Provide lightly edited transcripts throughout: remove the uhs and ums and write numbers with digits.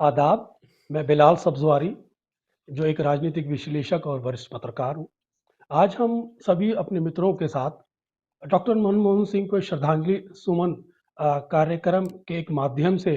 आदाब, मैं बिलाल सब्ज़वारी, जो एक राजनीतिक विश्लेषक और वरिष्ठ पत्रकार हूँ। आज हम सभी अपने मित्रों के साथ डॉक्टर मनमोहन सिंह को श्रद्धांजलि सुमन कार्यक्रम के एक माध्यम से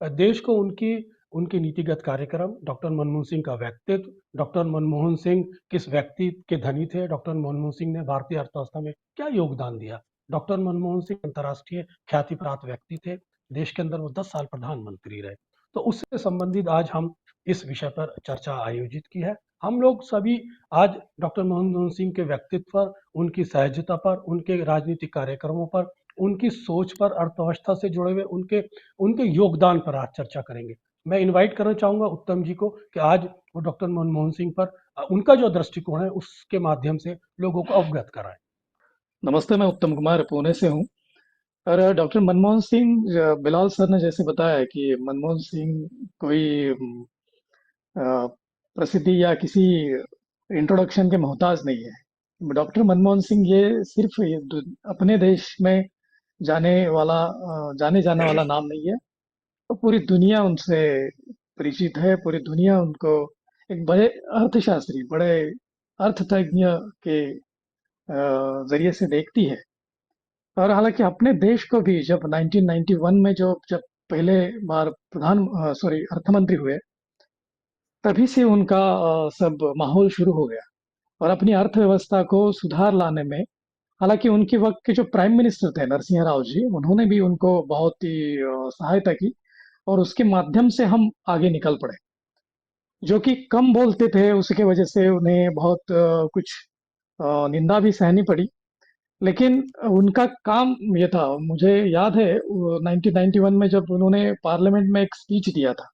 देश को उनकी उनके नीतिगत कार्यक्रम, डॉक्टर मनमोहन सिंह का व्यक्तित्व, डॉक्टर मनमोहन सिंह किस व्यक्ति के धनी थे, डॉक्टर मनमोहन सिंह ने भारतीय अर्थव्यवस्था में क्या योगदान दिया। डॉक्टर मनमोहन सिंह अंतर्राष्ट्रीय ख्याति प्राप्त व्यक्ति थे। देश के अंदर वो 10 साल प्रधानमंत्री रहे। तो उससे संबंधित आज हम इस विषय पर चर्चा आयोजित की है। हम लोग सभी आज डॉक्टर मनमोहन सिंह के व्यक्तित्व पर, उनकी सहजता पर, उनके राजनीतिक कार्यक्रमों पर, उनकी सोच पर, अर्थव्यवस्था से जुड़े हुए उनके उनके योगदान पर आज चर्चा करेंगे। मैं इनवाइट करना चाहूंगा उत्तम जी को कि आज वो डॉक्टर मनमोहन सिंह पर उनका जो दृष्टिकोण है उसके माध्यम से लोगों को अवगत कराएं। नमस्ते, मैं उत्तम कुमार पुणे से हूँ। और डॉक्टर मनमोहन सिंह, बिलाल सर ने जैसे बताया कि मनमोहन सिंह कोई प्रसिद्धि या किसी इंट्रोडक्शन के मोहताज नहीं है। डॉक्टर मनमोहन सिंह ये सिर्फ अपने देश में जाने जाने वाला नाम नहीं है। तो पूरी दुनिया उनसे परिचित है। पूरी दुनिया उनको एक बड़े अर्थशास्त्री, बड़े अर्थतज्ञ के जरिए से देखती है। और हालांकि अपने देश को भी जब 1991 में जब पहले बार अर्थमंत्री हुए, तभी से उनका सब माहौल शुरू हो गया और अपनी अर्थव्यवस्था को सुधार लाने में। हालांकि उनके वक्त के जो प्राइम मिनिस्टर थे नरसिंह राव जी, उन्होंने भी उनको बहुत ही सहायता की और उसके माध्यम से हम आगे निकल पड़े। जो कि कम बोलते थे, उसके वजह से उन्हें बहुत कुछ निंदा भी सहनी पड़ी। लेकिन उनका काम ये था, मुझे याद है 1991 में जब उन्होंने पार्लियामेंट में एक स्पीच दिया था,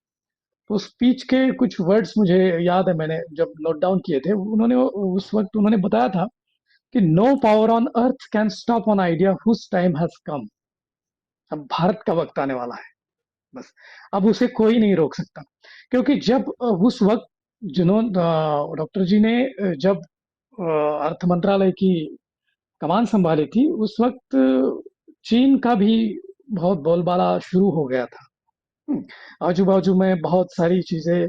तो स्पीच के कुछ वर्ड्स मुझे याद है, मैंने जब नोट डाउन किए थे। उस वक्त उन्होंने बताया था कि no power on earth can stop on idea whose time has come. अब भारत का वक्त आने वाला है, बस अब उसे कोई नहीं रोक सकता। क्योंकि जब उस वक्त जिन्होंने डॉक्टर जी ने जब अर्थ मंत्रालय की कमान संभाली थी, उस वक्त चीन का भी बहुत बोलबाला शुरू हो गया था। आजू बाजू में बहुत सारी चीजें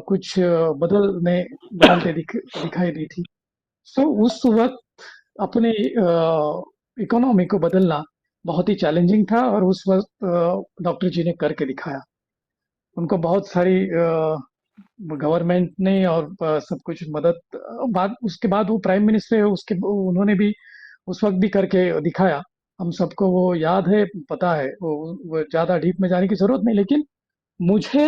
कुछ बदलते दिखाई दी थी। सो उस वक्त अपने इकोनॉमी को बदलना बहुत ही चैलेंजिंग था और उस वक्त डॉक्टर जी ने करके दिखाया। उनको बहुत सारी गवर्नमेंट ने और सब कुछ मदद, बाद उसके बाद वो प्राइम मिनिस्टर है, उसके उन्होंने भी उस वक्त भी करके दिखाया। हम सबको वो याद है, पता है। वो ज्यादा डीप में जाने की जरूरत नहीं। लेकिन मुझे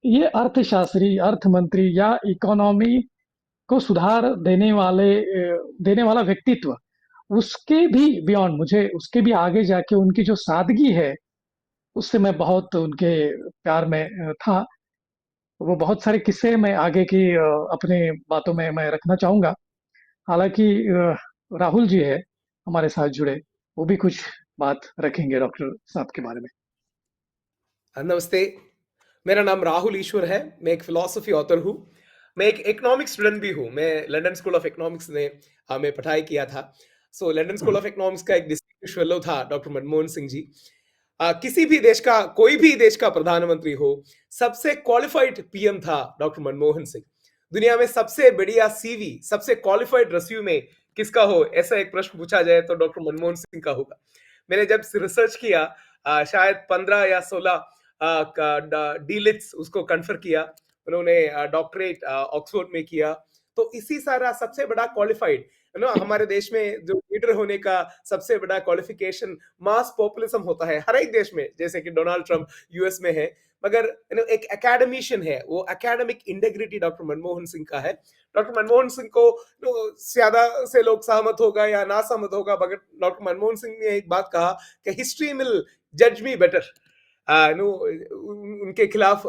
ये अर्थशास्त्री, अर्थ मंत्री या इकोनॉमी को सुधार देने वाला व्यक्तित्व, उसके भी बियॉन्ड, मुझे उसके भी आगे जाके उनकी जो सादगी है, उससे मैं बहुत उनके प्यार में था। वो बहुत सारे किस्से मैं आगे की अपने बातों में मैं रखना चाहूंगा। हालांकि राहुल जी है हमारे साथ जुड़े, वो भी कुछ बात रखेंगे डॉक्टर साहब के बारे में। नमस्ते, मेरा नाम राहुल ईश्वर है। मैं एक फिलॉसफी ऑथर हूँ। मैं एक इकोनॉमिक स्टूडेंट भी हूँ। मैं लंदन स्कूल ऑफ इकोनॉमिक्स में पढ़ाई किया था। लंदन स्कूल ऑफ इकोनॉमिक्स का एक डिस्टिंग्विश्ड फेलो था डॉक्टर मनमोहन सिंह जी। किसी भी देश का, कोई भी देश का प्रधानमंत्री हो, सबसे क्वालिफाइड पीएम था डॉक्टर मनमोहन सिंह। दुनिया में सबसे बढ़िया सीवी, सबसे क्वालिफाइड रेज्यूमे किसका हो, ऐसा एक प्रश्न पूछा जाए तो डॉक्टर मनमोहन सिंह का होगा। मैंने जब रिसर्च किया, शायद 15 या 16 डीलिट्स उसको कन्फर किया। उन्होंने डॉक्टरेट ऑक्सफोर्ड में किया। तो इसी सारा सबसे बड़ा क्वालिफाइड हमारे देश में जो लीडर होने का सबसे बड़ा क्वालिफिकेशन मास पॉपुलिज्म होता है हर एक देश में, जैसे कि डोनाल्ड ट्रंप यूएस में है। मगर एक एकेडमिशियन है, वो academic integrity doctor Manmohan Singh का है। डॉक्टर मनमोहन सिंह को ज्यादा से लोग सहमत होगा या ना सहमत होगा, मगर डॉक्टर मनमोहन सिंह ने एक बात कहा कि हिस्ट्री विल जज मी बेटर। उनके खिलाफ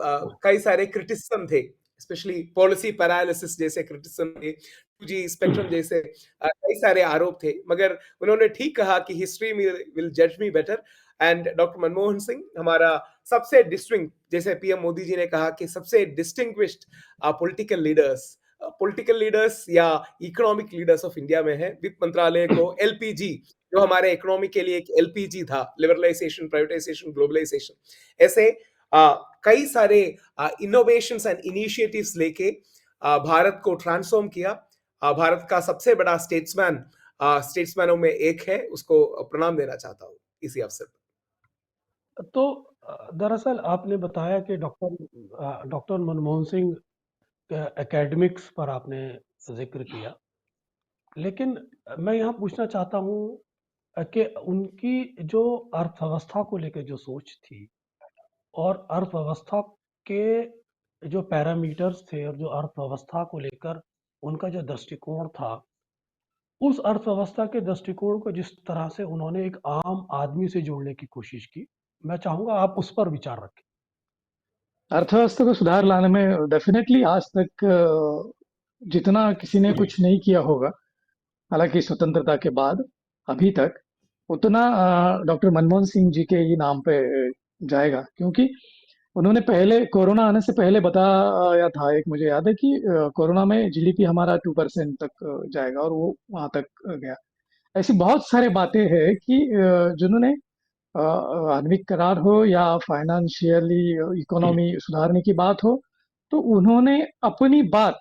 कई सारे क्रिटिसिज्म थे, स्पेशली पॉलिसी पैरालिसिस जैसे क्रिटिसिज्म थे, 2G स्पेक्ट्रम जैसे कई सारे आरोप थे। मगर उन्होंने ठीक कहा कि हिस्ट्री विल जज me better. And doctor Manmohan Singh हमारा सबसे डिस्टिंग, जैसे पीएम मोदी जी ने कहा कि सबसे डिस्टिंग्विश्ड पॉलिटिकल लीडर्स या इकोनॉमिक लीडर्स ऑफ इंडिया में है। वित्त मंत्रालय को एलपीजी, जो हमारे इकोनॉमी के लिए एक एलपीजी था, लिबरलाइजेशन, प्राइवेटाइजेशन, ग्लोबलाइजेशन, ऐसे कई सारे इनोवेशंस एंड इनिशिएटिव्स लेके भारत को ट्रांसफॉर्म किया। भारत का सबसे बड़ा स्टेट्समैनों में एक है, उसको प्रणाम देना चाहता हूँ इसी अवसर पर। तो दरअसल आपने बताया कि डॉक्टर मनमोहन सिंह एकेडमिक्स पर आपने जिक्र किया, लेकिन मैं यहाँ पूछना चाहता हूँ कि उनकी जो अर्थव्यवस्था को लेकर जो सोच थी और अर्थव्यवस्था के जो पैरामीटर्स थे और जो अर्थव्यवस्था को लेकर उनका जो दृष्टिकोण था, उस अर्थव्यवस्था के दृष्टिकोण को जिस तरह से उन्होंने एक आम आदमी से जोड़ने की कोशिश की, मैं चाहूँगा आप उस पर विचार रखें। अर्थव्यवस्था को सुधार लाने में डेफिनेटली आज तक जितना किसी ने कुछ नहीं किया होगा, हालांकि स्वतंत्रता के बाद अभी तक उतना डॉक्टर मनमोहन सिंह जी के ही नाम पे जाएगा, क्योंकि उन्होंने पहले कोरोना आने से पहले बताया था, एक मुझे याद है कि कोरोना में जीडीपी हमारा 2% तक जाएगा, और वो वहां तक गया। ऐसी बहुत सारे बातें हैं कि जिन्होंने आण्विक करार हो या फाइनेंशियली इकोनॉमी सुधारने की बात हो, तो उन्होंने अपनी बात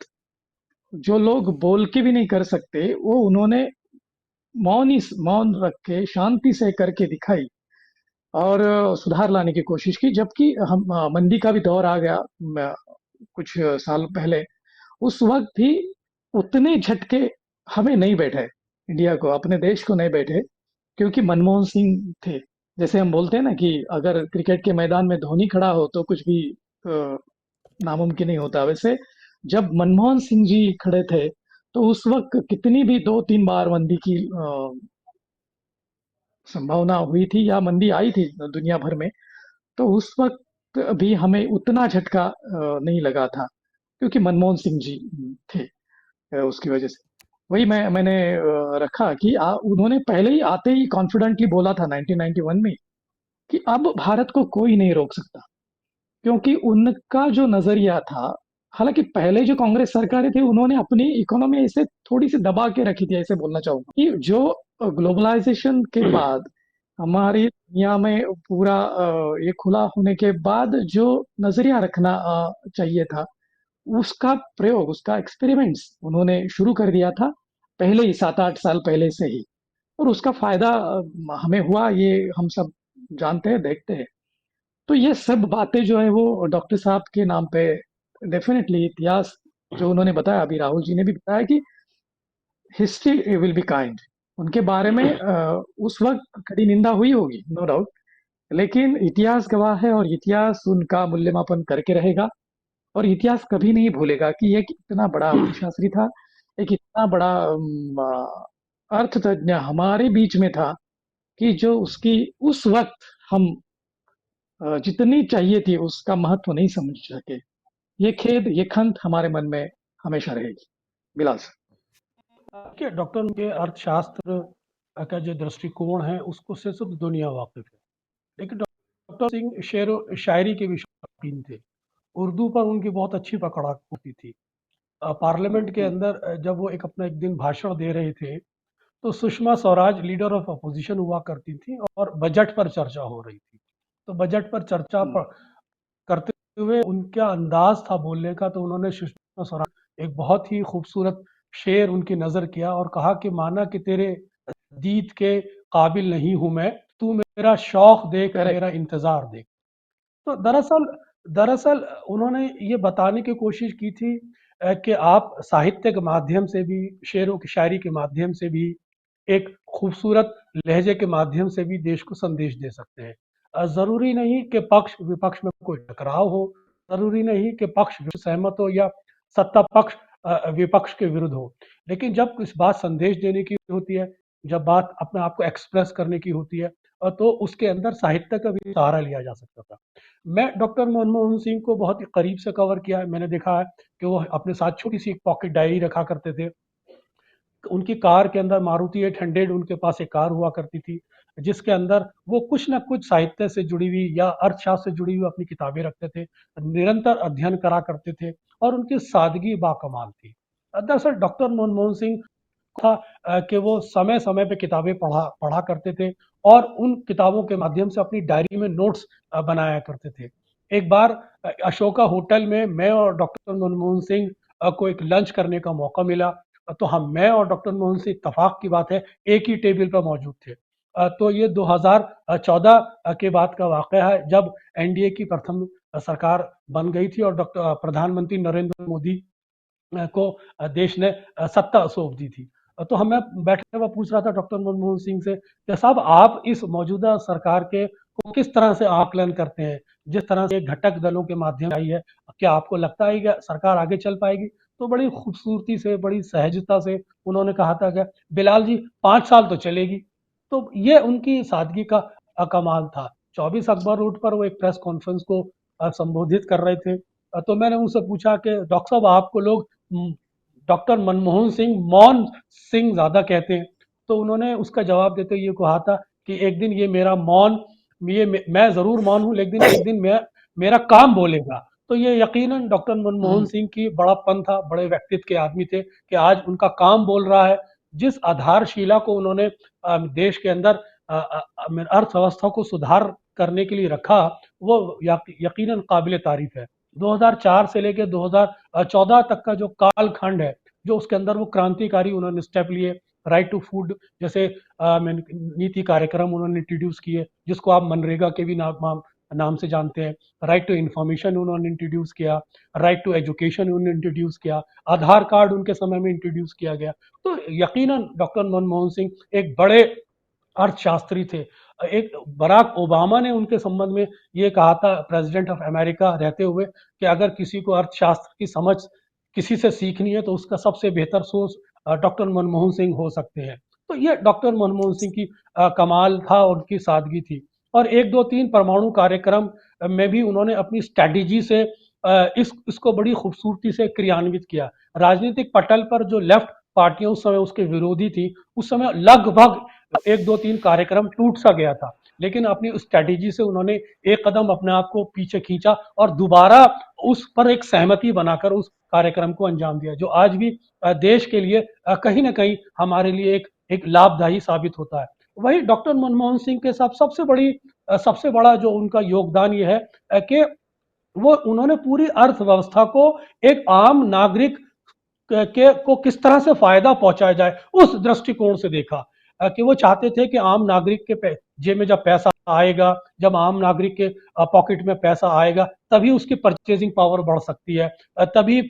जो लोग बोल के भी नहीं कर सकते, वो उन्होंने मौन रख के शांति से करके दिखाई, और सुधार लाने की कोशिश की। जबकि हम मंदी का भी दौर आ गया कुछ साल पहले, उस वक्त भी उतने झटके हमें नहीं बैठे, इंडिया को, अपने देश को नहीं बैठे, क्योंकि मनमोहन सिंह थे। जैसे हम बोलते हैं ना कि अगर क्रिकेट के मैदान में धोनी खड़ा हो तो कुछ भी नामुमकिन नहीं होता, वैसे जब मनमोहन सिंह जी खड़े थे तो उस वक्त कितनी भी 2-3 बार मंदी की संभावना हुई थी या मंदी आई थी दुनिया भर में, तो उस वक्त भी हमें उतना झटका नहीं लगा था, क्योंकि मनमोहन सिंह जी थे। उसकी वजह से वही मैंने रखा कि उन्होंने पहले ही आते ही कॉन्फिडेंटली बोला था 1991 में कि अब भारत को कोई नहीं रोक सकता, क्योंकि उनका जो नजरिया था, हालांकि पहले जो कांग्रेस सरकारें थी उन्होंने अपनी इकोनॉमी ऐसे थोड़ी सी दबा के रखी थी, ऐसे बोलना चाहूंगा कि जो ग्लोबलाइजेशन के बाद हमारी दुनिया में पूरा ये खुला होने के बाद जो नजरिया रखना चाहिए था, उसका प्रयोग, उसका एक्सपेरिमेंट्स उन्होंने शुरू कर दिया था पहले ही, 7-8 साल पहले से ही, और उसका फायदा हमें हुआ, ये हम सब जानते हैं, देखते हैं। तो ये सब बातें जो है वो डॉक्टर साहब के नाम पे डेफिनेटली, इतिहास जो उन्होंने बताया, अभी राहुल जी ने भी बताया कि हिस्ट्री विल बी काइंड, उनके बारे में उस वक्त कड़ी निंदा हुई होगी, नो डाउट, लेकिन इतिहास गवाह है और इतिहास उनका मूल्यमापन करके रहेगा, और इतिहास कभी नहीं भूलेगा कि एक इतना बड़ा अर्थशास्त्री था, एक इतना बड़ा अर्थतज्ञ हमारे बीच में था, कि जो उसकी उस वक्त हम जितनी चाहिए थी उसका महत्व नहीं समझ सके। ये खेद, ये खंत हमारे मन में हमेशा रहेगी। बिलाल सर। कि डॉक्टर के अर्थशास्त्र का जो दृष्टिकोण है उसको से सब दुनिया वाकिफ है, लेकिन डॉक्टर सिंह शेर व शायरी के भी शौकीन थे। उर्दू पर उनकी बहुत अच्छी पकड़ होती थी। पार्लियामेंट के अंदर जब वो अपना एक दिन भाषण दे रहे थे, तो Sushma Swaraj leader of opposition हुआ करती थी और बजट पर चर्चा हो रही थी। तो बजट पर चर्चा करते हुए उनका अंदाज था बोलने का, तो उन्होंने सुषमा स्वराज एक बहुत ही खूबसूरत शेर उनकी नज़र किया और कहा कि माना कि तेरे दीद के काबिल नहीं हूं मैं, तू मेरा शौक देख, मेरा इंतजार देख। तो दरअसल दरअसल उन्होंने ये बताने की कोशिश की थी कि आप साहित्य के माध्यम से भी, शेरों की शायरी के माध्यम से भी, एक खूबसूरत लहजे के माध्यम से भी देश को संदेश दे सकते हैं। ज़रूरी नहीं कि पक्ष विपक्ष में कोई टकराव हो, ज़रूरी नहीं कि पक्ष सहमत हो या सत्ता पक्ष विपक्ष के विरुद्ध हो, लेकिन जब इस बात संदेश देने की होती है, जब बात अपने आप को एक्सप्रेस करने की होती है, तो उसके अंदर साहित्य का भी सहारा लिया जा सकता था। मैं डॉक्टर मनमोहन सिंह को बहुत ही करीब से कवर किया है। मैंने देखा है कि वो अपने साथ छोटी सी एक पॉकेट डायरी रखा करते थे। उनकी कार के अंदर मारुति 800 उनके पास एक कार हुआ करती थी, जिसके अंदर वो कुछ ना कुछ साहित्य से जुड़ी हुई या अर्थशास्त्र से जुड़ी हुई अपनी किताबें रखते थे, निरंतर अध्ययन करा करते थे और उनकी सादगी बाकमाल थी। दरअसल डॉक्टर मनमोहन सिंह था कि वो समय समय पे किताबें पढ़ा पढ़ा करते थे और उन किताबों के माध्यम से अपनी डायरी में नोट्स बनाया करते थे। एक बार अशोका होटल में मैं और डॉक्टर मनमोहन सिंह को एक लंच करने का मौका मिला। तो हम मैं और डॉक्टर मनमोहन सिंह, इत्तेफाक की बात है, एक ही टेबल पर मौजूद थे। तो ये 2014 के बाद का वाक़या है, जब एनडीए की प्रथम सरकार बन गई थी और डॉक्टर प्रधानमंत्री नरेंद्र मोदी को देश ने सत्ता सौंप दी थी। तो हमें बैठे हुए पूछ रहा था डॉक्टर मनमोहन सिंह से कि साहब, आप इस मौजूदा सरकार के को किस तरह से आकलन करते हैं, जिस तरह से घटक दलों के माध्यम से आई है, क्या आपको लगता है कि सरकार आगे चल पाएगी? तो बड़ी खूबसूरती से, बड़ी सहजता से उन्होंने कहा था कि बिलाल जी, 5 साल तो चलेगी। तो ये उनकी सादगी का कमाल था। 24 अकबर रोड पर वो एक प्रेस कॉन्फ्रेंस को संबोधित कर रहे थे। तो मैंने उनसे पूछा कि डॉक्टर साहब, आपको लोग डॉक्टर मनमोहन सिंह मौन सिंह ज्यादा कहते हैं। तो उन्होंने उसका जवाब देते हुए ये कहा था कि एक दिन ये मेरा मौन, मैं जरूर मौन हूं, लेकिन एक दिन मैं मेरा काम बोलेगा। तो ये यकीनन डॉक्टर मनमोहन सिंह की बड़प्पन था, बड़े व्यक्तित्व के आदमी थे कि आज उनका काम बोल रहा है। जिस आधारशिला को उन्होंने देश के अंदर अर्थव्यवस्था को सुधार करने के लिए रखा, वो यकीनन काबिल तारीफ है। 2004 से लेकर 2014 तक का जो कालखंड है, जो उसके अंदर वो क्रांतिकारी उन्होंने स्टेप लिए, राइट टू फूड जैसे नीति कार्यक्रम उन्होंने इंट्रोड्यूस किए, जिसको आप मनरेगा के भी नाम से जानते हैं। राइट टू इंफॉर्मेशन उन्होंने इंट्रोड्यूस किया, राइट टू एजुकेशन उन्होंने इंट्रोड्यूस किया, आधार कार्ड उनके समय में इंट्रोड्यूस किया गया। तो यकीनन डॉक्टर मनमोहन सिंह एक बड़े अर्थशास्त्री थे। एक बराक ओबामा ने उनके संबंध में ये कहा था, प्रेसिडेंट ऑफ अमेरिका रहते हुए, कि अगर किसी को अर्थशास्त्र की समझ किसी से सीखनी है तो उसका सबसे बेहतर सोर्स डॉक्टर मनमोहन सिंह हो सकते हैं। तो ये डॉक्टर मनमोहन सिंह की कमाल था और उनकी सादगी थी। और 1 2 3 परमाणु कार्यक्रम में भी उन्होंने अपनी स्ट्रैटेजी से इसको बड़ी खूबसूरती से क्रियान्वित किया। राजनीतिक पटल पर जो लेफ्ट पार्टियां उस समय उसके विरोधी थी, उस समय लगभग 1 2 3 कार्यक्रम टूट सा गया था, लेकिन अपनी स्ट्रैटेजी से उन्होंने एक कदम अपने आप को पीछे खींचा और दोबारा उस पर एक सहमति बनाकर उस कार्यक्रम को अंजाम दिया, जो आज भी देश के लिए कहीं ना कहीं हमारे लिए एक लाभदायी साबित होता है। वही डॉक्टर मनमोहन सिंह के साथ सबसे बड़ा जो उनका योगदान ये है कि वो उन्होंने पूरी अर्थव्यवस्था को एक आम नागरिक के को किस तरह से फायदा पहुंचाया जाए, उस दृष्टिकोण से देखा। कि वो चाहते थे कि आम नागरिक के जेब में जब पैसा आएगा, जब आम नागरिक के पॉकेट में पैसा आएगा, तभी उसकी परचेजिंग पावर बढ़ सकती है। तभी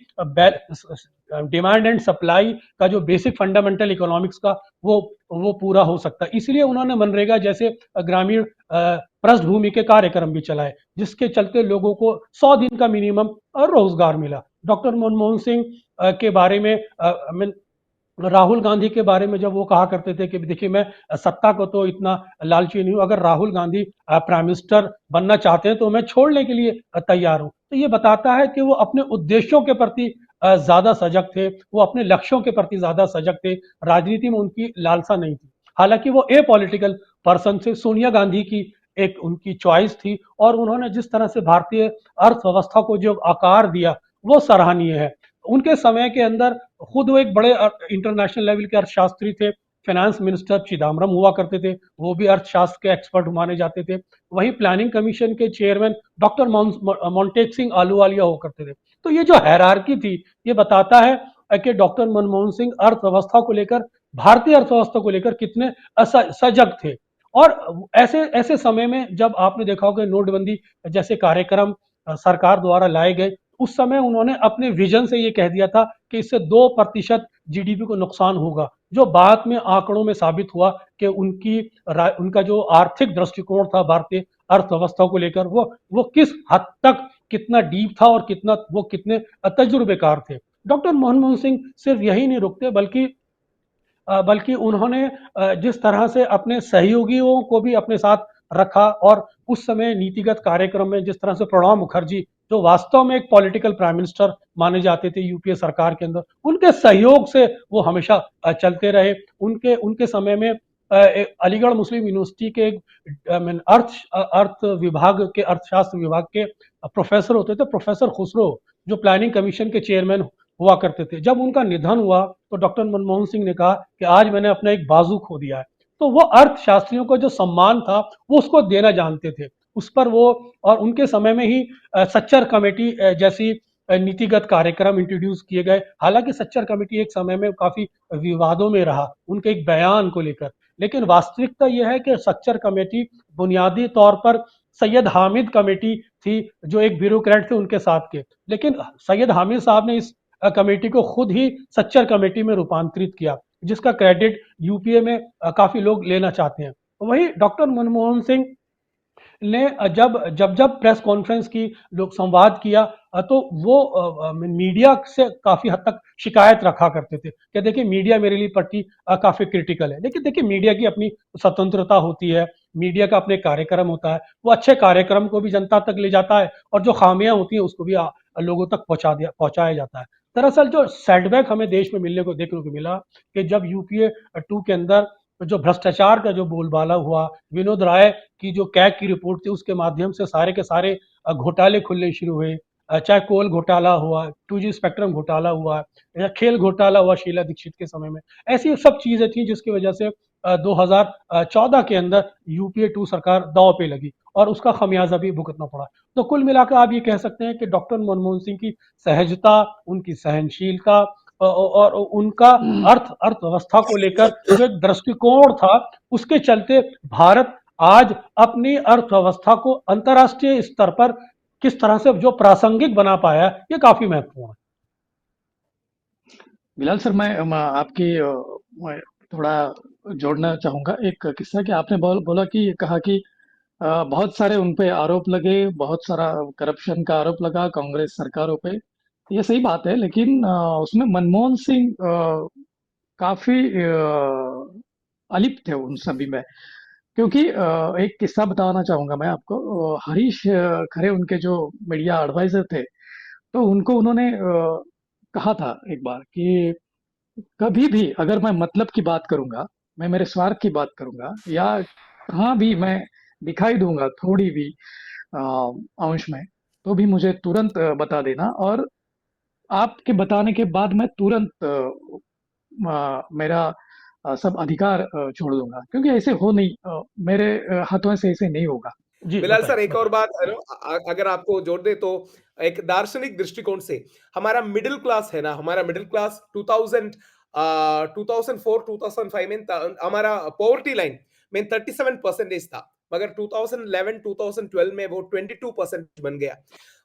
डिमांड एंड सप्लाई का जो बेसिक फंडामेंटल इकोनॉमिक्स का वो पूरा हो सकता है। इसलिए उन्होंने मनरेगा जैसे ग्रामीण पृष्ठभूमि के कार्यक्रम भी चलाए, जिसके चलते लोगों को 100 दिन का मिनिमम रोजगार मिला। डॉक्टर मनमोहन सिंह के बारे में राहुल गांधी के बारे में जब वो कहा करते थे कि देखिए, मैं सत्ता को तो इतना लालची नहीं हूं, अगर राहुल गांधी प्राइम मिनिस्टर बनना चाहते हैं तो मैं छोड़ने के लिए तैयार हूं। तो ये बताता है कि वो अपने उद्देश्यों के प्रति ज्यादा सजग थे, वो अपने लक्ष्यों के प्रति ज्यादा सजग थे। राजनीति में उनकी लालसा नहीं थी। हालांकि वो ए पॉलिटिकल पर्सन थे, सोनिया गांधी की एक उनकी चॉइस थी, और उन्होंने जिस तरह से भारतीय अर्थव्यवस्था को जो आकार दिया, वो सराहनीय है। उनके समय के अंदर खुद वो एक बड़े इंटरनेशनल लेवल के अर्थशास्त्री थे। फाइनेंस मिनिस्टर चिदम्बरम हुआ करते थे, वो भी अर्थशास्त्र के एक्सपर्ट माने जाते थे। वहीं प्लानिंग कमीशन के चेयरमैन डॉक्टर मोन्टेक सिंह आलूवालिया हुआ करते थे। तो ये जो हैरारकी थी, ये बताता है कि डॉक्टर मनमोहन सिंह अर्थव्यवस्था को लेकर, भारतीय अर्थव्यवस्था को लेकर कितने सजग थे। और ऐसे ऐसे समय में जब आपने देखा होगा नोटबंदी जैसे कार्यक्रम सरकार द्वारा लाए गए, उस समय उन्होंने अपने विजन से ये कह दिया था कि इससे 2% जीडीपी को नुकसान होगा, जो बाद में आंकड़ों में साबित हुआ कि उनका जो आर्थिक दृष्टिकोण था भारतीय अर्थव्यवस्था को लेकर, वो किस हद तक कितना डीप था और कितने तजुर्बेकार थे। डॉक्टर मनमोहन सिंह सिर्फ यही नहीं रुकते, बल्कि उन्होंने जिस तरह से अपने सहयोगियों को भी अपने साथ रखा, और उस समय नीतिगत कार्यक्रम में जिस तरह से प्रणब मुखर्जी, जो वास्तव में एक पॉलिटिकल प्राइम मिनिस्टर माने जाते थे यूपीए सरकार के अंदर, उनके सहयोग से वो हमेशा चलते रहे। उनके उनके समय में अलीगढ़ मुस्लिम यूनिवर्सिटी के अर्थशास्त्र विभाग के प्रोफेसर होते थे, प्रोफेसर खुसरो, जो प्लानिंग कमीशन के चेयरमैन हुआ करते थे। जब उनका निधन हुआ तो डॉक्टर मनमोहन सिंह ने कहा कि आज मैंने अपना एक बाजू खो दिया है। तो वो अर्थशास्त्रियों का जो सम्मान था, वो उसको देना जानते थे। उस पर वो और उनके समय में ही सच्चर कमेटी जैसी नीतिगत कार्यक्रम इंट्रोड्यूस किए गए। हालांकि सच्चर कमेटी एक समय में काफी विवादों में रहा उनके एक बयान को लेकर, लेकिन वास्तविकता यह है कि सच्चर कमेटी बुनियादी तौर पर सैयद हामिद कमेटी थी, जो एक ब्यूरोक्रेट थे उनके साथ के। लेकिन सैयद हामिद साहब ने इस कमेटी को खुद ही सच्चर कमेटी में रूपांतरित किया, जिसका क्रेडिट यूपीए में काफी लोग लेना चाहते हैं। वहीं डॉक्टर मनमोहन सिंह ने जब जब जब प्रेस कॉन्फ्रेंस की, लोग संवाद किया, तो वो मीडिया से काफी हद तक शिकायत रखा करते थे कि देखिए मीडिया मेरे लिए प्रति काफी क्रिटिकल है। लेकिन देखिए मीडिया की अपनी स्वतंत्रता होती है, मीडिया का अपने कार्यक्रम होता है, वो अच्छे कार्यक्रम को भी जनता तक ले जाता है और जो खामियां होती हैं उसको भी लोगों तक पहुंचाया जाता है। दरअसल जो सेटबैक हमें देश में मिलने को देखने को मिला कि जब यूपीए 2 के अंदर जो भ्रष्टाचार का जो बोलबाला हुआ, विनोद राय की जो कैग की रिपोर्ट थी उसके माध्यम से सारे के सारे घोटाले खुलने शुरू हुए। चाहे कोल घोटाला हुआ, 2G स्पेक्ट्रम घोटाला हुआ या खेल घोटाला हुआ शीला दीक्षित के समय में, ऐसी सब चीजें थी जिसकी वजह से 2014 के अंदर यूपीए 2 सरकार दांव पे लगी और उसका खमियाजा भी भुगतना पड़ा। तो कुल मिलाकर आप ये कह सकते हैं कि डॉक्टर मनमोहन सिंह की सहजता, उनकी सहनशीलता और उनका अर्थव्यवस्था को लेकर जो एक दृष्टिकोण था, उसके चलते भारत आज अपनी अर्थव्यवस्था को अंतर्राष्ट्रीय स्तर पर किस तरह से जो प्रासंगिक बना पाया है, ये काफी महत्वपूर्ण है। बिलाल सर, मैं आपकी मैं थोड़ा जोड़ना चाहूंगा एक किस्सा कि आपने बोला कि कहा कि बहुत सारे उन पे आरोप लगे, बहुत सारा करप्शन का आरोप लगा कांग्रेस सरकारों पे। ये सही बात है, लेकिन उसमें मनमोहन सिंह काफी अलिप्त थे उन सभी में। क्योंकि एक किस्सा बताना चाहूंगा मैं आपको। हरीश खरे उनके जो मीडिया एडवाइजर थे, तो उनको उन्होंने कहा था एक बार कि कभी भी अगर मैं मतलब की बात करूंगा, मैं मेरे स्वार्थ की बात करूंगा, या कहाँ भी मैं दिखाई दूंगा थोड़ी भी अ, अंश में, तो भी मुझे तुरंत बता देना, और आपके बताने के बाद मैं तुरंत मेरा सब अधिकार छोड़ दूंगा, क्योंकि ऐसे हो नहीं, मेरे हाथों से ऐसे नहीं होगा। जी बिलाल बताएं सर, एक और बताएं। बात अगर आपको जोड़ दे तो एक दार्शनिक दृष्टिकोण से हमारा मिडिल क्लास है ना, हमारा मिडिल क्लास 2004 2005 में हमारा पॉवर्टी लाइन में 37% था, मगर 2011 2012 में वो 22% बन गया।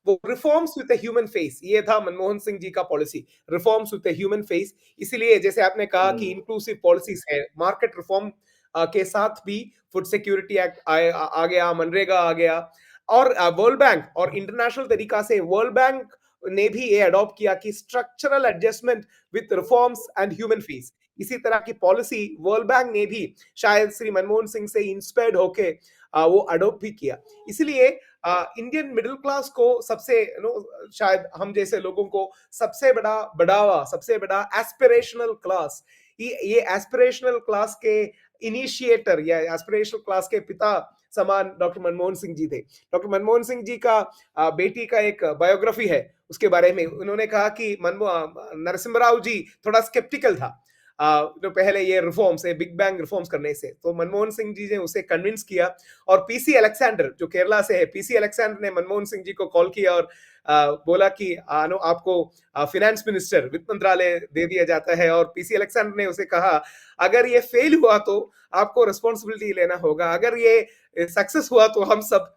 वो reforms with a human face, ये था मनमोहन सिंह जी का policy, reforms with a human face. इसीलिए जैसे आपने कहा कि इंक्लूसिव पॉलिसीज है, मार्केट रिफॉर्म के साथ भी फूड सिक्योरिटी एक्ट आ गया, मनरेगा आ गया, और वर्ल्ड बैंक और इंटरनेशनल तरीका से वर्ल्ड बैंक ने भी ये अडॉप्ट किया कि structural adjustment with reforms and human fees. इसी तरह की पॉलिसी वर्ल्ड बैंक ने भी शायद श्री मनमोहन सिंह से इंस्पायर्ड होके वो अडॉप्ट भी किया। इसलिए इंडियन मिडिल क्लास को सबसे शायद हम जैसे लोगों को सबसे बड़ा बढ़ावा, सबसे बड़ा एस्पिरेशनल क्लास, ये एस्पिरेशनल क्लास के इनिशिएटर या एस्पिरेशनल क्लास के पिता समान डॉक्टर मनमोहन सिंह जी थे। डॉक्टर मनमोहन सिंह जी का बेटी का एक बायोग्राफी है, उसके बारे में उन्होंने कहा कि नरसिम्हा राव जी थोड़ा स्केप्टिकल था तो पहले ये रिफॉर्म्स है, बिग बैंग रिफॉर्म्स करने से, तो मनमोहन सिंह जी ने उसे कन्विंस किया। और पीसी अलेक्जेंडर जो केरला से है, पीसी अलेक्जेंडर ने मनमोहन सिंह जी को कॉल किया और बोला कि आपको फिनेंस मिनिस्टर, वित्त मंत्रालय दे दिया जाता है। और पीसी अलेक्जेंडर ने उसे कहा अगर ये फेल हुआ तो आपको रिस्पॉन्सिबिलिटी लेना होगा, अगर ये सक्सेस हुआ तो हम सब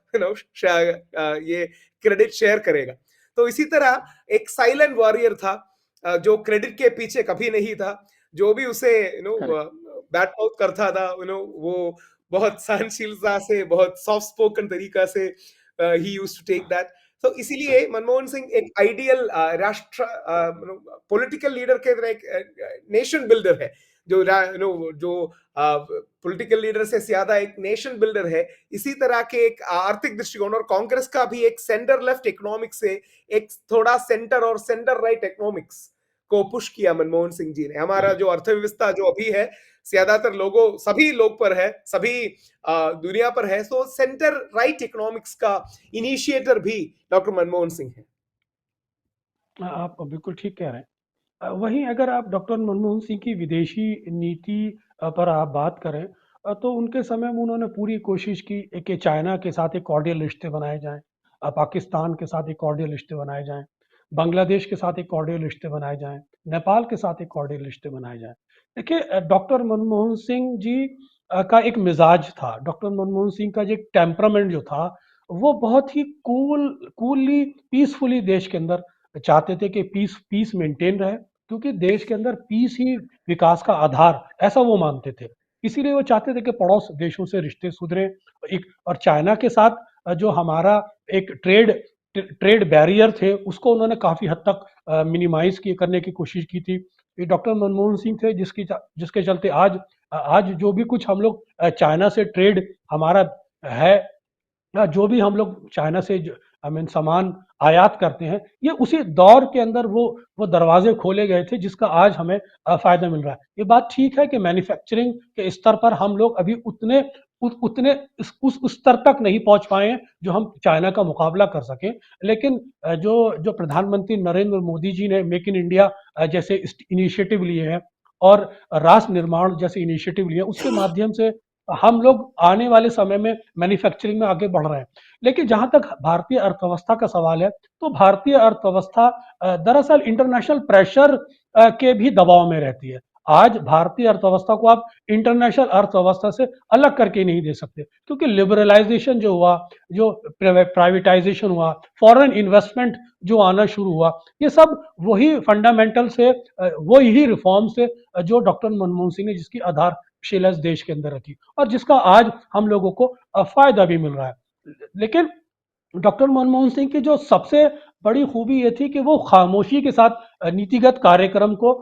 ये क्रेडिट शेयर करेगा। तो इसी तरह एक साइलेंट वॉरियर था, जो क्रेडिट के पीछे कभी नहीं था, जो भी उसे करेक्ट। बैट माउथ करता था, वो बहुत सहनशीलता से, बहुत सॉफ्ट स्पोकन तरीका से ही यूज्ड टू टेक दैट। तो इसीलिए मनमोहन सिंह एक आइडियल राष्ट्र पॉलिटिकल लीडर के तरह एक नेशन बिल्डर है, जो पॉलिटिकल लीडर से ज्यादा एक नेशन बिल्डर है। इसी तरह के एक आर्थिक दृष्टिकोण, और कांग्रेस का भी एक सेंटर लेफ्ट इकोनॉमिक्स से एक थोड़ा सेंटर और सेंटर राइट इकोनॉमिक्स को पुश किया मनमोहन सिंह जी ने। हमारा जो अर्थव्यवस्था जो अभी है, ज्यादातर लोगों, सभी लोग पर है, सभी दुनिया पर है, तो सेंटर राइट इकोनॉमिक्स का इनिशिएटर भी डॉक्टर मनमोहन सिंह है। आप बिल्कुल ठीक कह रहे हैं। वहीं अगर आप डॉक्टर मनमोहन सिंह की विदेशी नीति पर आप बात करें, तो उनके समय में उन्होंने पूरी कोशिश की कि चाइना के साथ एक कॉर्डियल रिश्ते बनाए जाएं, पाकिस्तान के साथ एक कॉर्डियल रिश्ते बनाए जाएं, बांग्लादेश के साथ एक कॉर्डियल रिश्ते बनाए जाएं, नेपाल के साथ एक कॉर्डियल रिश्ते बनाए जाएं। देखिए, डॉक्टर मनमोहन सिंह जी का एक मिजाज था, डॉक्टर मनमोहन सिंह का जो एक टेम्परामेंट जो था, वो बहुत ही कूलली पीसफुली देश के अंदर चाहते थे कि पीस पीस मेंटेन रहे, क्योंकि देश के अंदर पीस ही विकास का आधार, ऐसा वो मानते थे। इसीलिए वो चाहते थे कि पड़ोस देशों से रिश्ते सुधरे। एक और चाइना के साथ जो हमारा एक ट्रेड बैरियर थे, उसको उन्होंने काफी हद तक मिनिमाइज की करने की कोशिश की थी। ये डॉक्टर मनमोहन सिंह थे, जिसके चलते आज जो भी कुछ हम लोग चाइना से ट्रेड हमारा है, या जो भी हम लोग चाइना से आई मीन सामान आयात करते हैं, ये उसी दौर के अंदर वो दरवाजे खोले गए थे, जिसका आज हमें फायदा मिल रहा है। ये बात ठीक है कि मैन्युफैक्चरिंग के स्तर पर हम लोग अभी उतने उस स्तर तक नहीं पहुंच पाए हैं जो हम चाइना का मुकाबला कर सकें। लेकिन जो जो प्रधानमंत्री नरेंद्र मोदी जी ने मेक इन इंडिया जैसे इनिशिएटिव लिए हैं, और राष्ट्र निर्माण जैसे इनिशिएटिव लिए हैं, उसके माध्यम से हम लोग आने वाले समय में मैन्युफैक्चरिंग में आगे बढ़ रहे हैं। लेकिन जहां तक भारतीय अर्थव्यवस्था का सवाल है, तो भारतीय अर्थव्यवस्था दरअसल इंटरनेशनल प्रेशर के भी दबाव में रहती है। आज भारतीय अर्थव्यवस्था को आप इंटरनेशनल अर्थव्यवस्था से अलग करके नहीं दे सकते, क्योंकि लिबरलाइजेशन जो हुआ, जो प्राइवेटाइजेशन हुआ, फॉरेन इन्वेस्टमेंट जो आना शुरू हुआ, ये सब वही फंडामेंटल से वही रिफॉर्म से जो डॉक्टर मनमोहन सिंह ने जिसकी आधारशिला इस देश के अंदर रखी, और जिसका आज हम लोगों को फायदा भी मिल रहा है। लेकिन डॉक्टर मनमोहन सिंह की जो सबसे बड़ी खूबी ये थी कि वो खामोशी के साथ नीतिगत कार्यक्रम को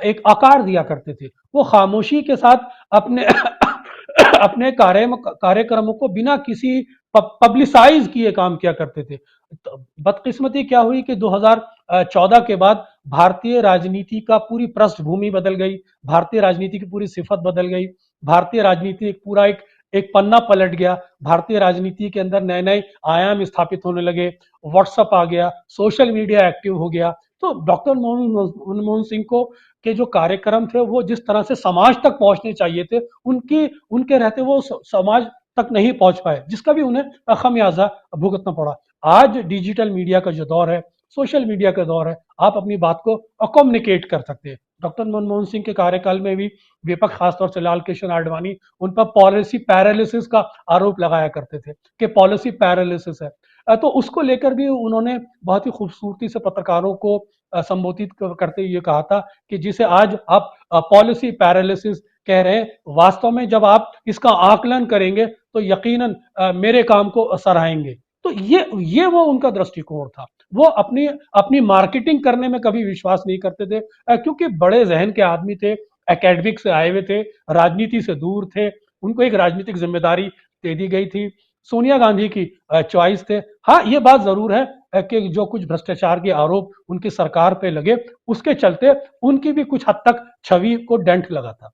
एक आकार दिया करते थे। वो खामोशी के साथ अपने अपने कार्यक्रमों को बिना किसी पब्लिसाइज किए काम किया करते थे। तो बदकिस्मती क्या हुई कि 2014 के बाद भारतीय राजनीति का पूरी पृष्ठभूमि बदल गई, भारतीय राजनीति की पूरी सिफत बदल गई, भारतीय राजनीति एक पूरा एक पन्ना पलट गया। भारतीय राजनीति के अंदर नए नए आयाम स्थापित होने लगे, व्हाट्सएप आ गया, सोशल मीडिया एक्टिव हो गया। तो डॉक्टर मनमोहन सिंह को के जो कार्यक्रम थे, वो जिस तरह से समाज तक पहुंचने चाहिए थे, उनकी उनके रहते वो समाज तक नहीं पहुंच पाए, जिसका भी उन्हें खमियाजा भुगतना पड़ा। आज डिजिटल मीडिया का जो दौर है, सोशल मीडिया का दौर है, आप अपनी बात को कम्युनिकेट कर सकते हैं। डॉक्टर मनमोहन सिंह के कार्यकाल में भी विपक्ष, खासतौर से लाल कृष्ण आडवाणी, उन पर पॉलिसी पैरालिसिस का आरोप लगाया करते थे कि पॉलिसी पैरालिसिस है। तो उसको लेकर भी उन्होंने बहुत ही खूबसूरती से पत्रकारों को संबोधित करते हुए कहा था कि जिसे आज आप पॉलिसी पैरालिसिस कह रहे हैं, वास्तव में जब आप इसका आकलन करेंगे तो यकीनन मेरे काम को सराहेंगे। तो ये वो उनका दृष्टिकोण था। वो अपनी अपनी मार्केटिंग करने में कभी विश्वास नहीं करते थे, क्योंकि बड़े जहन के आदमी थे, एकेडमिक से आए हुए थे, राजनीति से दूर थे, उनको एक राजनीतिक जिम्मेदारी दे दी गई थी। सोनिया गांधी की चॉइस थे। हाँ, ये बात जरूर है कि जो कुछ भ्रष्टाचार के आरोप उनकी सरकार पे लगे, उसके चलते उनकी भी कुछ हद तक छवि को डेंट लगा था।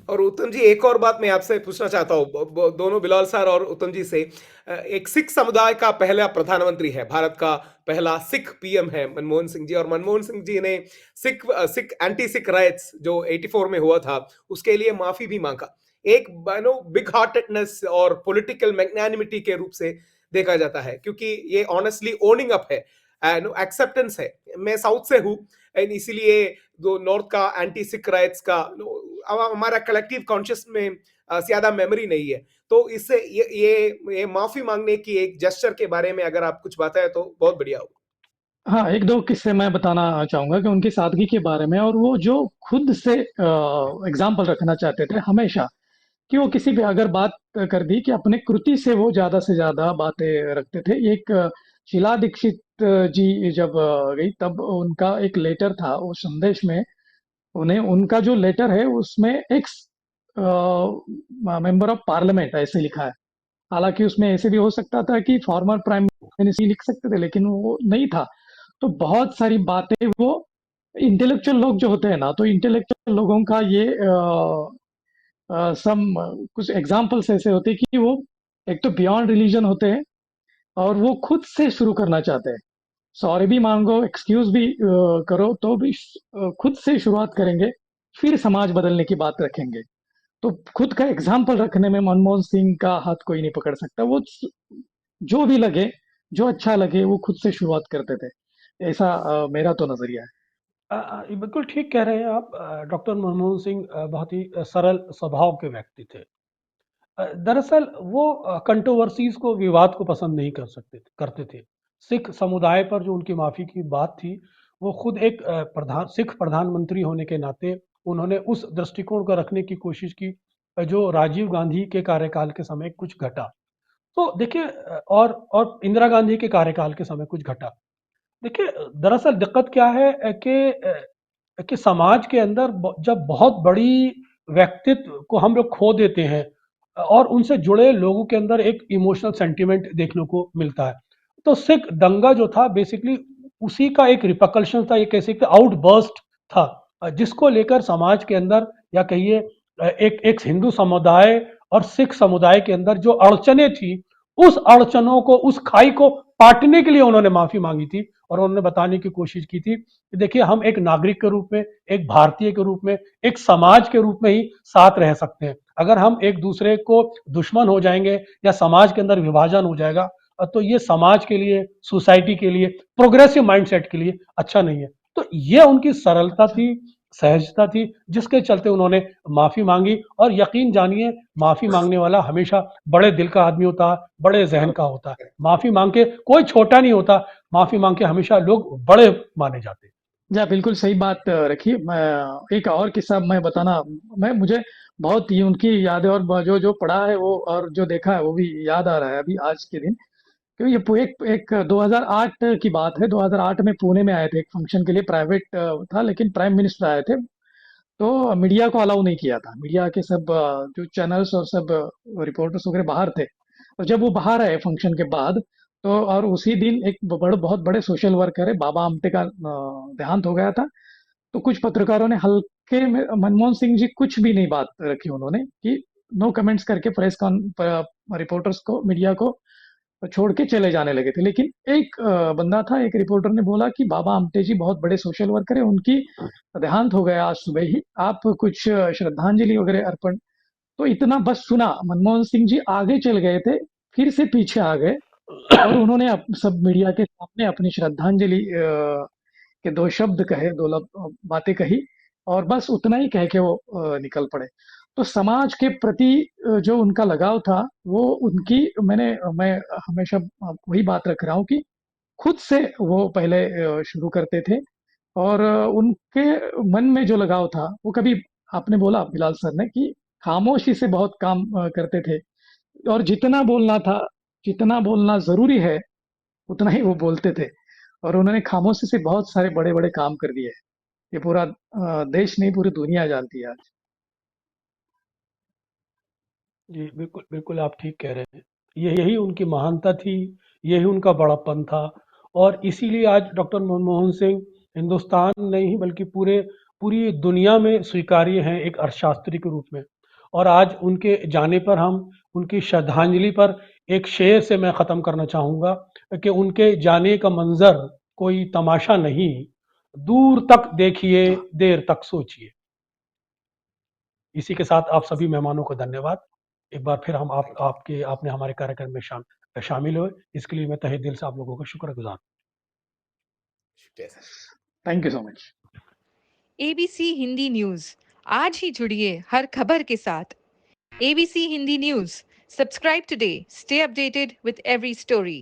और उत्तम जी, एक और बात मैं आपसे पूछना चाहता हूँ, दोनों बिलाल सर और उत्तम जी से। एक सिख समुदाय का पहला प्रधानमंत्री है, भारत का पहला सिख पीएम है मनमोहन सिंह जी, और मनमोहन सिंह जी ने सिख एंटी सिख राइट्स जो 84 में हुआ था, उसके लिए माफी भी मांगा। एक बिग हार्टेडनेस और पॉलिटिकल मैग्नानिमिटी के रूप से देखा जाता है, क्योंकि ये ऑनेस्टली ओनिंग अप है, एक्सेप्टेंस है। मैं साउथ से हूँ, इसीलिए जो नॉर्थ का एंटी सिख राइट्स का हमारा कलेक्टिव कॉन्शियस में ज्यादा मेमोरी नहीं है। तो इससे ये माफी मांगने की एक जेस्चर के बारे में अगर आप कुछ बताएं तो बहुत बढ़िया होगा। हाँ, एक दो किस्से मैं बताना चाहूंगा कि उनकी सादगी के बारे में, और वो जो खुद से एग्जाम्पल रखना चाहते थे हमेशा, कि वो किसी भी अगर बात कर दी कि अपने कृति से ज्यादा बातें रखते थे। एक शीला दीक्षित जी जब गई, तब उनका एक लेटर था, उस संदेश में उन्हें उनका जो लेटर है उसमें एक्स मेंबर ऑफ पार्लियामेंट ऐसे लिखा है। हालांकि उसमें ऐसे भी हो सकता था कि फॉर्मर प्राइम मिनिस्टर लिख सकते थे, लेकिन वो नहीं था। तो बहुत सारी बातें वो इंटेलेक्चुअल लोग जो होते हैं ना, तो इंटेलेक्चुअल लोगों का ये सम कुछ एग्जाम्पल्स ऐसे होते हैं कि वो एक तो बियॉन्ड रिलीजन होते हैं, और वो खुद से शुरू करना चाहते हैं। सॉरी भी मांगो, एक्सक्यूज भी करो, तो भी खुद से शुरुआत करेंगे, फिर समाज बदलने की बात रखेंगे। तो खुद का एग्जाम्पल रखने में मनमोहन सिंह का हाथ कोई नहीं पकड़ सकता। वो जो भी लगे, जो अच्छा लगे, वो खुद से शुरुआत करते थे। ऐसा मेरा तो नजरिया है। ये बिल्कुल ठीक कह रहे हैं आप। डॉक्टर मनमोहन सिंह बहुत ही सरल स्वभाव के व्यक्ति थे। दरअसल वो कंट्रोवर्सीज को, विवाद को पसंद नहीं करते थे। सिख समुदाय पर जो उनकी माफ़ी की बात थी, वो खुद एक सिख प्रधानमंत्री होने के नाते उन्होंने उस दृष्टिकोण को रखने की कोशिश की जो राजीव गांधी के कार्यकाल के समय कुछ घटा। तो देखिए, और इंदिरा गांधी के कार्यकाल के समय कुछ घटा। देखिए, दरअसल दिक्कत क्या है कि समाज के अंदर जब बहुत बड़ी व्यक्तित्व को हम लोग खो देते हैं और उनसे जुड़े लोगों के अंदर एक इमोशनल सेंटिमेंट देखने को मिलता है। तो सिख दंगा जो था बेसिकली उसी का एक रिपकल्शन था, एक कैसे आउटबर्स्ट था, जिसको लेकर समाज के अंदर, या कहिए एक एक हिंदू समुदाय और सिख समुदाय के अंदर जो अड़चने थी, उस अड़चनों को, उस खाई को पाटने के लिए उन्होंने माफी मांगी थी। और उन्होंने बताने की कोशिश की थी कि देखिए, हम एक नागरिक के रूप में, एक भारतीय के रूप में, एक समाज के रूप में ही साथ रह सकते हैं। अगर हम एक दूसरे को दुश्मन हो जाएंगे या समाज के अंदर विभाजन हो जाएगा, तो ये समाज के लिए, सोसाइटी के लिए, प्रोग्रेसिव माइंडसेट के लिए अच्छा नहीं है। तो ये उनकी सरलता थी, सहजता थी, जिसके चलते उन्होंने माफी मांगी। और यकीन जानिए, माफी मांगने वाला हमेशा बड़े दिल का आदमी होता है, बड़े जहन का होता है। माफी मांग के कोई छोटा नहीं होता, माफी मांग के हमेशा लोग बड़े माने जाते हैं। जी, बिल्कुल सही बात रखी। मैं एक और किस्सा मैं बताना, मैं मुझे बहुत ही उनकी यादें और जो जो पढ़ा है वो और जो देखा है वो भी याद आ रहा है अभी आज के दिन। क्योंकि ये एक 2008 की बात है। 2008 में पुणे में आए थे एक फंक्शन के लिए, प्राइवेट था, लेकिन प्राइम मिनिस्टर आए थे। तो मीडिया को अलाउ नहीं किया था। मीडिया के सब जो चैनल्स और सब रिपोर्टर्स वगैरह बाहर थे। तो जब वो बाहर आए फंक्शन के बाद, तो और उसी दिन एक बहुत बड़े सोशल वर्कर है बाबा आमटे का देहांत हो गया था। तो कुछ पत्रकारों ने हल्के में मनमोहन सिंह जी कुछ भी नहीं बात रखी उन्होंने, कि नो कमेंट्स करके रिपोर्टर्स को, मीडिया को छोड़ के चले जाने लगे थे। लेकिन एक बंदा था, एक रिपोर्टर ने बोला कि बाबा आमटे जी बहुत बड़े सोशल वर्कर है, उनकी देहांत हो गया आज सुबह ही, आप कुछ श्रद्धांजलि वगैरह अर्पण। तो इतना बस सुना, मनमोहन सिंह जी आगे चल गए थे, फिर से पीछे आ गए और उन्होंने सब मीडिया के सामने अपनी श्रद्धांजलि के दो शब्द कहे, बातें कही, और बस उतना ही कह के वो निकल पड़े। तो समाज के प्रति जो उनका लगाव था, वो उनकी, मैं हमेशा वही बात रख रहा हूँ कि खुद से वो पहले शुरू करते थे। और उनके मन में जो लगाव था वो कभी, आपने बोला बिलाल सर ने कि खामोशी से बहुत काम करते थे। और जितना बोलना जरूरी है उतना ही वो बोलते थे। और उन्होंने खामोशी से बहुत सारे बड़े बड़े काम कर दिए। ये पूरा देश नहीं, पूरी दुनिया जानती है आज। जी, बिल्कुल, बिल्कुल आप ठीक कह रहे हैं। यही उनकी महानता थी, यही उनका बड़प्पन था। और इसीलिए आज डॉक्टर मनमोहन सिंह हिंदुस्तान नहीं बल्कि पूरी दुनिया में स्वीकार्य हैं एक अर्थशास्त्री के रूप में। और आज उनके जाने पर हम उनकी श्रद्धांजलि पर एक शेर से मैं ख़त्म करना चाहूँगा कि उनके जाने का मंज़र कोई तमाशा नहीं, दूर तक देखिए, देर तक सोचिए। इसी के साथ आप सभी मेहमानों को धन्यवाद। एक बार फिर हम आपने हमारे कार्यक्रम में शामिल हुए, इसके लिए मैं तहे दिल से आप लोगों का शुक्रगुजार हूँ। शुक्रिया sir. Thank you so much. ABC Hindi news, आज ही जुड़िए हर खबर के साथ। ABC Hindi news, subscribe today, stay updated with every story.